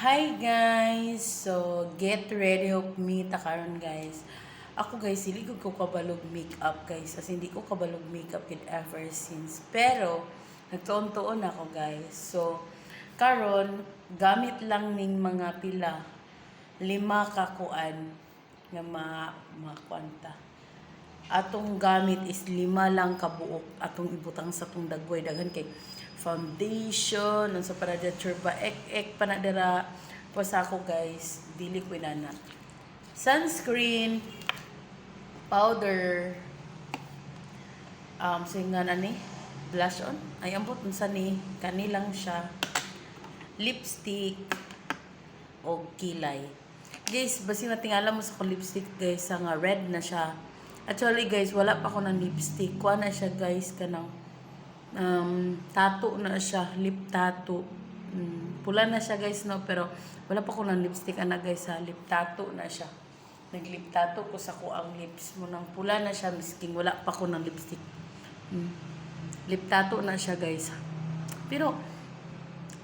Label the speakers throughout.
Speaker 1: Hi guys! So, get ready of me takaron guys. Ako guys, hindi ko kabalog makeup guys. As hindi ko kabalog makeup kid ever since. Pero, nagtuon-tuon ako guys. So, karon gamit lang ning mga pila. 5 kakuan nga mga kwanta. Atong gamit is 5 lang kabuok atong ibutang sa tong dagway daghan kay foundation unsa para da turba ek pa na dira po sa ako guys dili ko inana sunscreen powder singan ani blush on ay ambot unsa ni kani lang siya lipstick o kilay. Guys, basi natingala mo sa ko lipstick guys, nga red na siya. Actually guys, wala pa ako ng lipstick. Kuha na siya guys, kanang tattoo na siya, lip tattoo. Pula na siya guys, no? Pero wala pa ako ng lipstick, ana guys, ha? Lip tattoo na siya. Nag-lip tattoo ko sa ko ang lips mo nang pula na siya, misking wala pa ako ng lipstick. Lip tattoo na siya guys. Pero,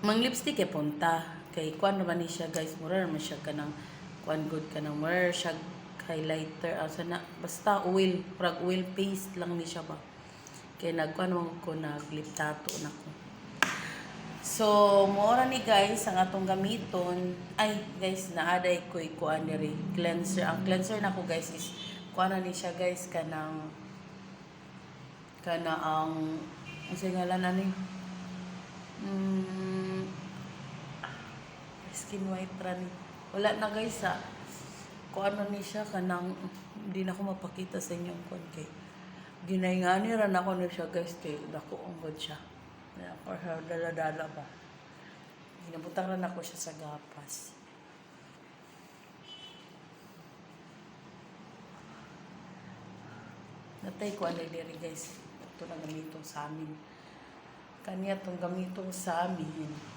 Speaker 1: mang lipstick e punta. Kay kuan naman ni siya guys, mura naman siya kanang kuan good kanang mura siya highlighter asa na basta oil, prag oil paste lang ni siya ba. Kay nagkuan mo ko nag lip tattoo na ko. So, mura ni guys ang atong gamiton. Ay, guys, naaday ko kuan diri cleanser. Ang cleanser na ko guys is kuan na ni siya guys kanang ang ngalan ani skin whitener ni. Wala na guys ha. Kung ano ni siya kanang hindi na ako mapakita sa inyong kon kay ginaingani ran ako ni siya guys kay dako ang god siya. Kaya ako sa dala-dala ba. Ginabutang ran ako siya sa gapas. Natay ko ano diri guys. Ito na gamitong sa amin. Kanya itong gamitong sa amin.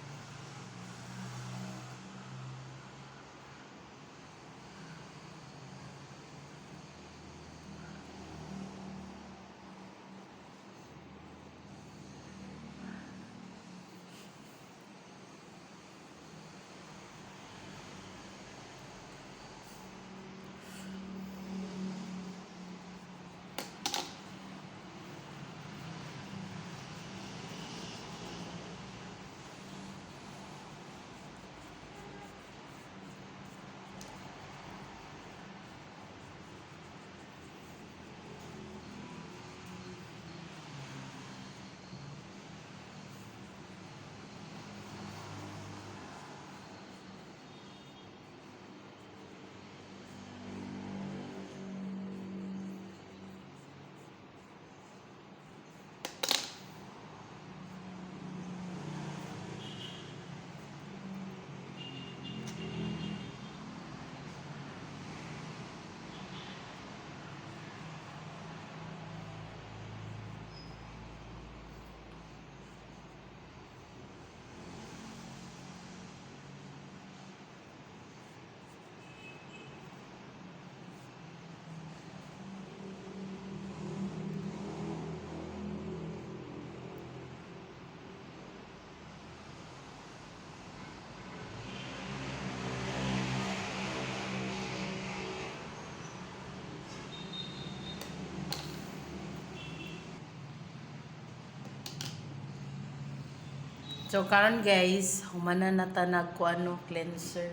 Speaker 1: So, karon guys, humana na tanag ko ano, cleanser.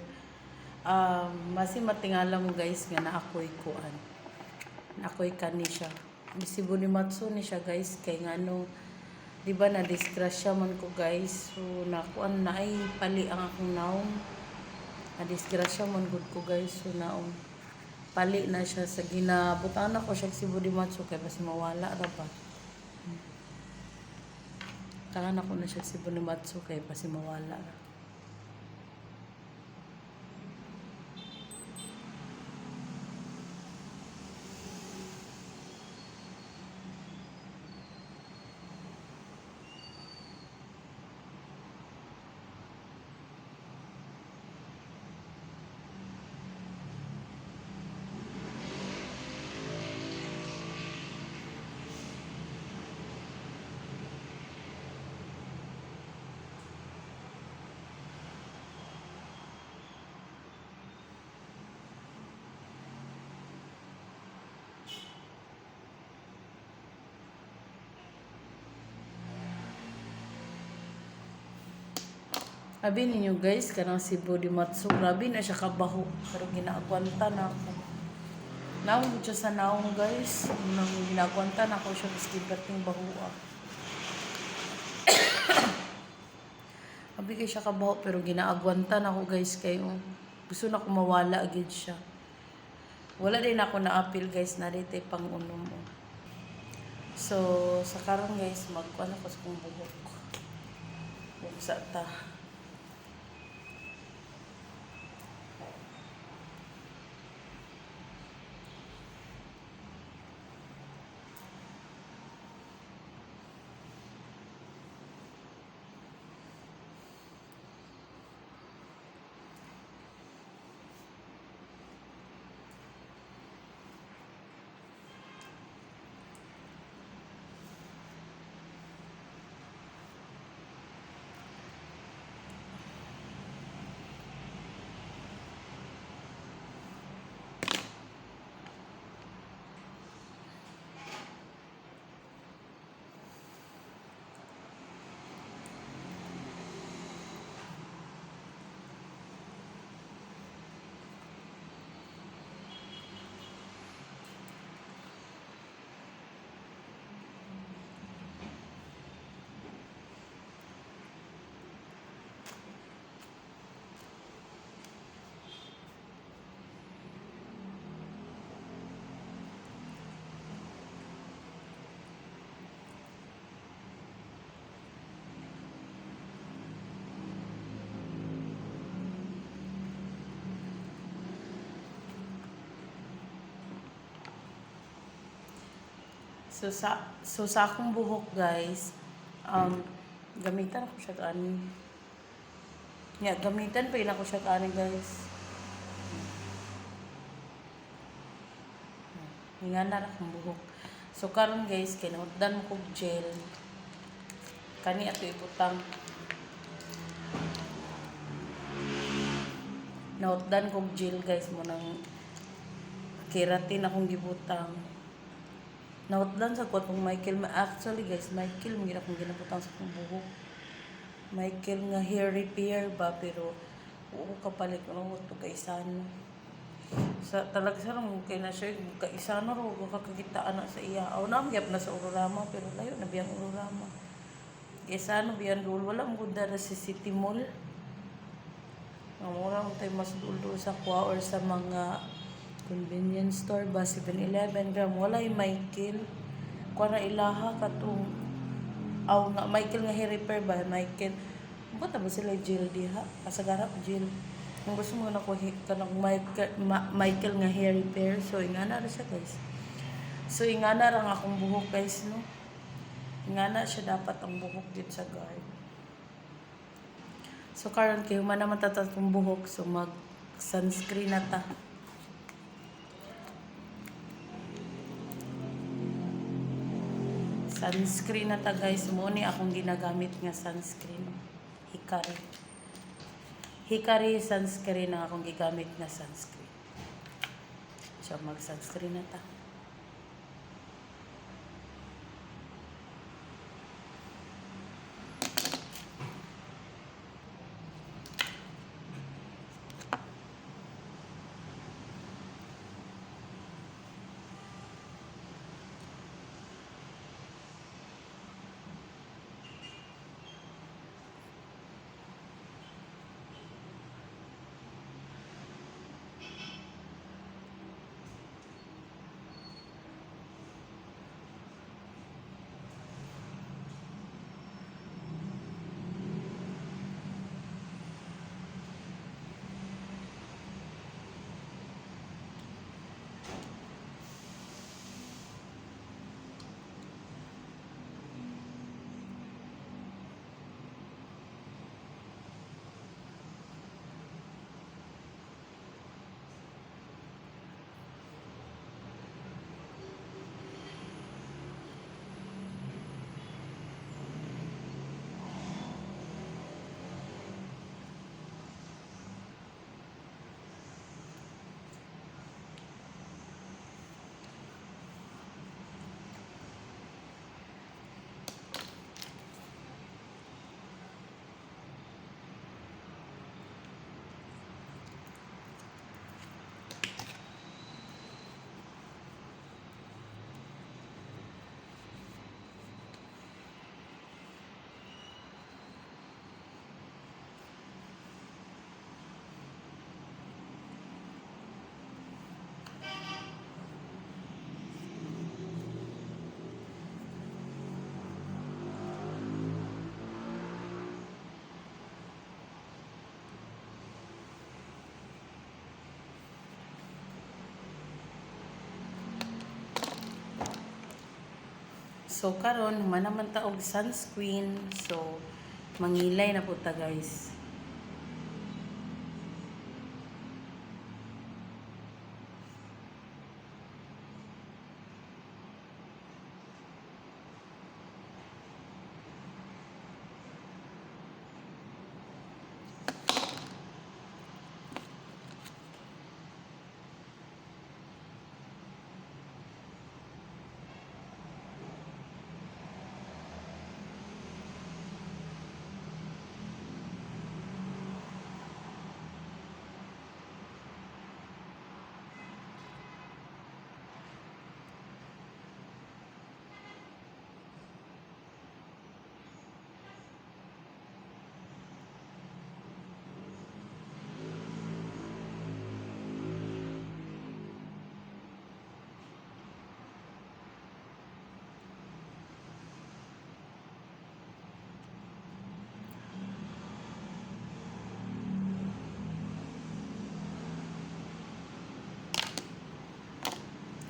Speaker 1: Masi matingala mo guys nga na ako'y kuan. Na ako'y kani siya. Bisibo ni Matsu ni siya guys. Kay nga ano, di ba na disgrasya man ko guys. So, nakuan na ay pali ang akong naong. Na disgrasya man good ko guys. So, naong pali na siya sa ginabutan ako siya si Matsu kay basi mawala ra ba. Takan ako na siya si Bonimatsu kay pasi mawala. Sabi ninyo guys, kanang si Body Matsu, grabe na siya kabaho. Pero ginaagwanta na ako. Naong siya sa naong guys. Nang ginagwanta na ako siya, maski berting bahua. Sabi kayo siya kabaho, pero ginaagwanta na ako guys kayo. Gusto na ko mawala agad siya. Wala din ako na-appeal guys na dito pang unom mo. So, sa karon guys, magkuhan ako sa kong buhok. Buksa ta. So sa akong buhok guys, gamitan ako siya kanin. Gamitan pa rin ako siya kanin guys. Hingana na akong buhok. So karon guys, kinahuddan mo kog gel. Kani ato ibutang. Nahuddan kog gel guys mo nang keratin akong gibutang. Nautlan sa kuat kong Michael. Actually guys, Michael, mga akong ginabutang sa kong buhok. Michael nga hair repair ba, pero oo kapalit ko lang ito kaisano. Talaga sa lang kay na siya, kaisano ro, kakakita na sa iya. Aw na, magyap na sa Ururama, pero layo na biyang Ururama. Kaisano biyang dul, wala mong gunda na si City Mall. Ang mura mo tayo mas dul sa kwa or sa mga convenience store ba, 7-Eleven, wala yung Michael. Kuha na ilaha katong aw nga Michael nga hair repair ba, Michael. Ba't ba sila gel diha? Kasagarap gel. Kung gusto mo na ko kanang Michael nga hair repair, so ingana ra siya guys. So ingana ra nga akong buhok guys no. Ingana siya dapat ang buhok dito sa guard. So karon kay man naman tatatong buhok, so mag sunscreen na ta. Sunscreen na ta guys. Mo ni akong ginagamit nga sunscreen. Hikari. Hikari sunscreen ang akong gigamit nga sunscreen. So mag sunscreen na ta. So karon man naman ta og sunscreen. So mangilay na po ta guys.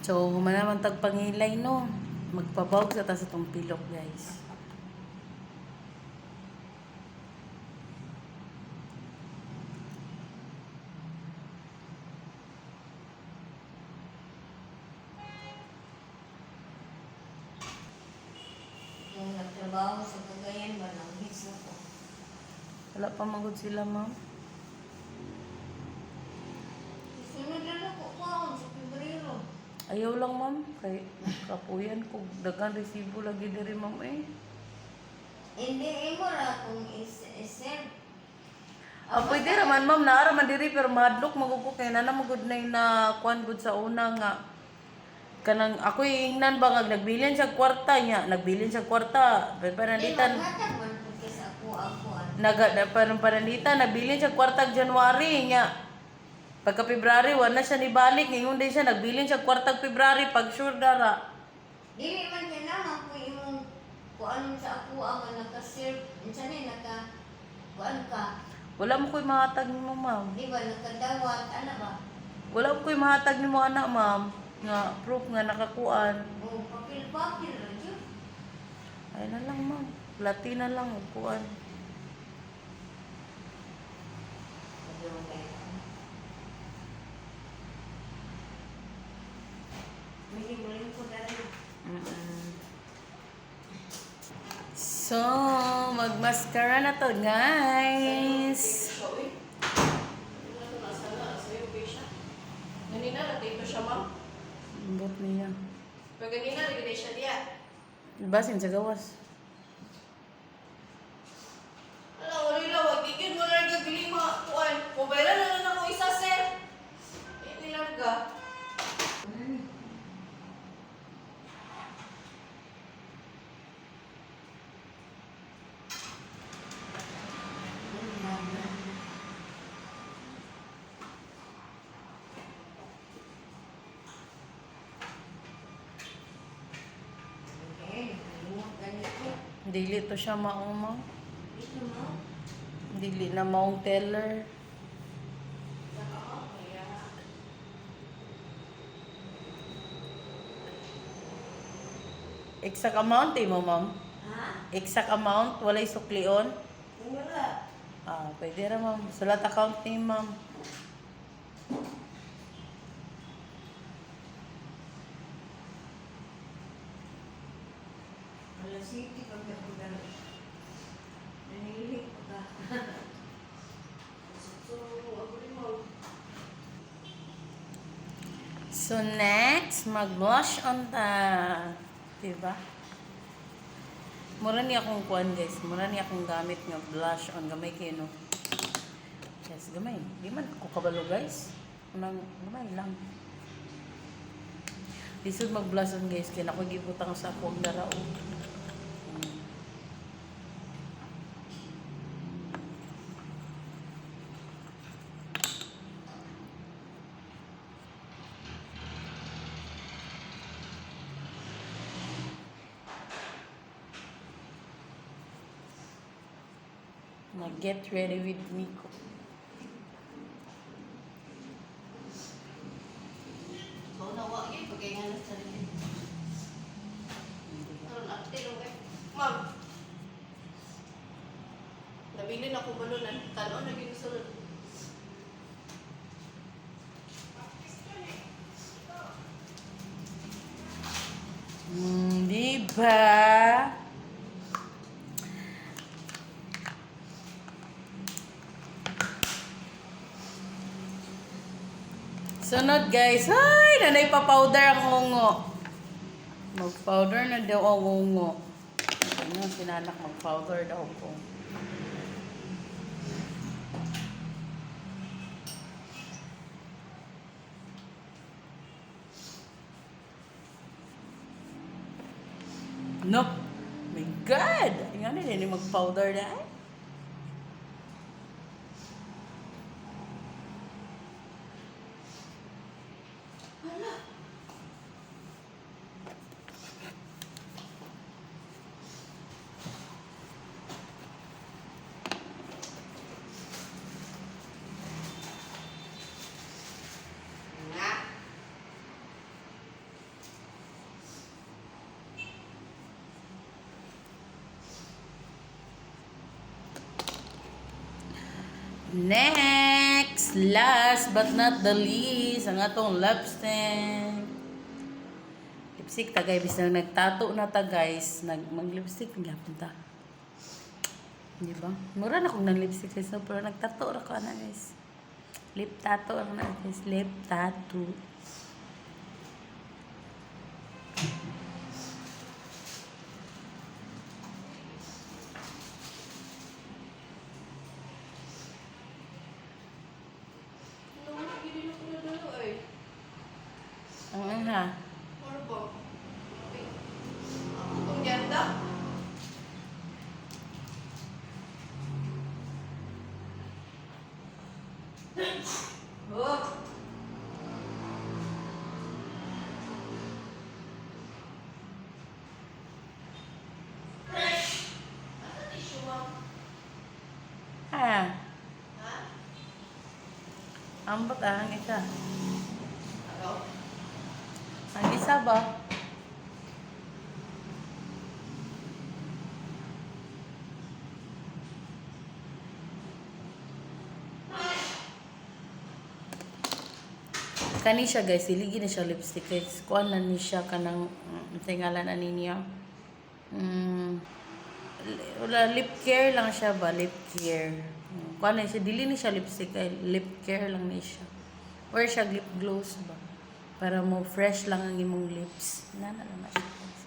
Speaker 1: So, human naman tagpangilay, no? Magpabawag sa tas itong pilok, guys.
Speaker 2: Kung nagtrabaho sa Cagayan ba, nang hits na po.
Speaker 1: Wala pa magod sila, ma'am.
Speaker 2: Sunod na ako kuhaan sa Pebrero.
Speaker 1: Ayaw lang, ma'am. Kay kapuyan ko. Dagang resibo lagi diri, ma'am, eh.
Speaker 2: Hindi mo ra kung is-serve.
Speaker 1: Pwede raman, ma'am. Naara man diri, pero madlok magugo kay na magud na yung na kuan gud sa una nga. Kanang ako ingnan ba nga nagbilin siya kwarta niya. Nagbilin siya kwarta. Pero panalitan.
Speaker 2: Maghatag man po sa ako.
Speaker 1: Panalitan. Nagbilin siya kwarta January niya. Pagka February, wala siya nibalik. Ngayon din siya, nagbilin siya kwartag February, pag sure dara.
Speaker 2: Dili man yan naman po yung kuan sa ako ang naka-serve. Minsan kuan ka.
Speaker 1: Wala mo ko'y mahatag ni mo, ma'am.
Speaker 2: Di ba, nakadawat, ano ba?
Speaker 1: Wala mo ko'y mahatag ni mo, anak, ma'am. Nga, proof nga nakakuan.
Speaker 2: O, papil-papil, radyo.
Speaker 1: Ay na lang, ma'am. Latina lang, kuan.
Speaker 2: Muli-muli ko dahil.
Speaker 1: So, magmaskara na to, guys.
Speaker 3: Ganina, natito siya, ma'am.
Speaker 1: Ambot niya.
Speaker 3: Pag ganina, nagigay siya diya.
Speaker 1: Basin sa gawas.
Speaker 3: Alam, wala lang, wag gigil mo na nagagili mga kuwan. Mobile na lang ako isa, sir. Nilarga.
Speaker 1: Dili to siya mauma.
Speaker 2: Ito mo.
Speaker 1: Dili na maong teller. Exact amount mo, ma'am?
Speaker 2: Ha?
Speaker 1: Exact amount, walay suklion?
Speaker 2: Wala.
Speaker 1: Pwede ra, ma'am. Sulat account name, ma'am.
Speaker 2: Wala city pag napunan. Nanilig pa ka.
Speaker 1: So, next, mag-blush on ta. Diba? Mura niya akong kuan, guys. Mura niya akong gamit nga blush on. Gamay kayo, no? Yes, gamay. Di man ko kabalo, guys. Unang, gamay lang. Lisod mag-blush on, guys. Kaya ako gibutang sa akong darao. Get ready with Nico.
Speaker 3: So, nawa yun, pagkaingan na sa rin. Karoon, na ko balunan. Tanaw na ginusulod.
Speaker 1: Diba? Sunod guys. Ay, nanay pa powder ang ungo. Mag-powder na daw ang ungo. Ano, sinanak mag-powder daw ko. No. My God! Nga na din mag-powder na eh.
Speaker 3: Hala. Nga.
Speaker 1: Next, last but not the least, ang atong lipstick. Lipstick ta guys, bisang nagtato na ta guys, mag-lipstick nga punta. Di ba? Mura na kung nang-lipstick guys, no? Pero nagtato ra ko na guys. Lip tattoo na guys, lip tattoo.
Speaker 3: Ano na gini na ko na dalo ay.
Speaker 1: Ang ha.
Speaker 3: Ano ba? Ay. Ako tong ganda. Oh. Ano tissue mo?
Speaker 1: Ha.
Speaker 3: Ha?
Speaker 1: Ambot ang isa.
Speaker 3: Ano?
Speaker 1: Ang isa ba? Kani siya guys, iligi na siya lipstick guys. Kuan na ni siya kanang tingalan ani niya. Wala lip care lang siya ba, lip care. Kuan na siya, dili ni siya lipstick, lip care lang ni siya. Or siya lip gloss ba. Para mo fresh lang ang imong lips. Na siya guys.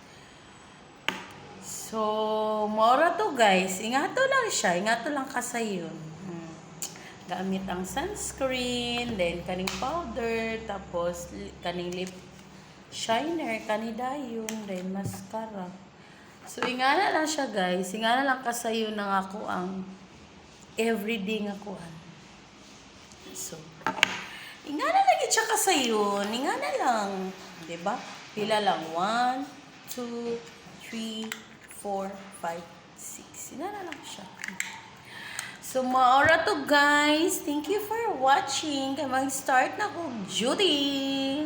Speaker 1: So, maura to guys. Ingato lang siya, ingato lang kasayon. Gamit ang sunscreen, then kaning powder, tapos kaning lip shiner, kanidayon, then mascara. So, ingana lang siya guys. Ingana lang kasayo ng ako ang everyday nga kuhan. So, ingana lang siya kasayo. Ingana lang. Diba? Pila lang. 1, 2, 3, 4, 5, 6. Ingana lang siya. So, maura to guys. Thank you for watching. Kaya mag-start na ko duty.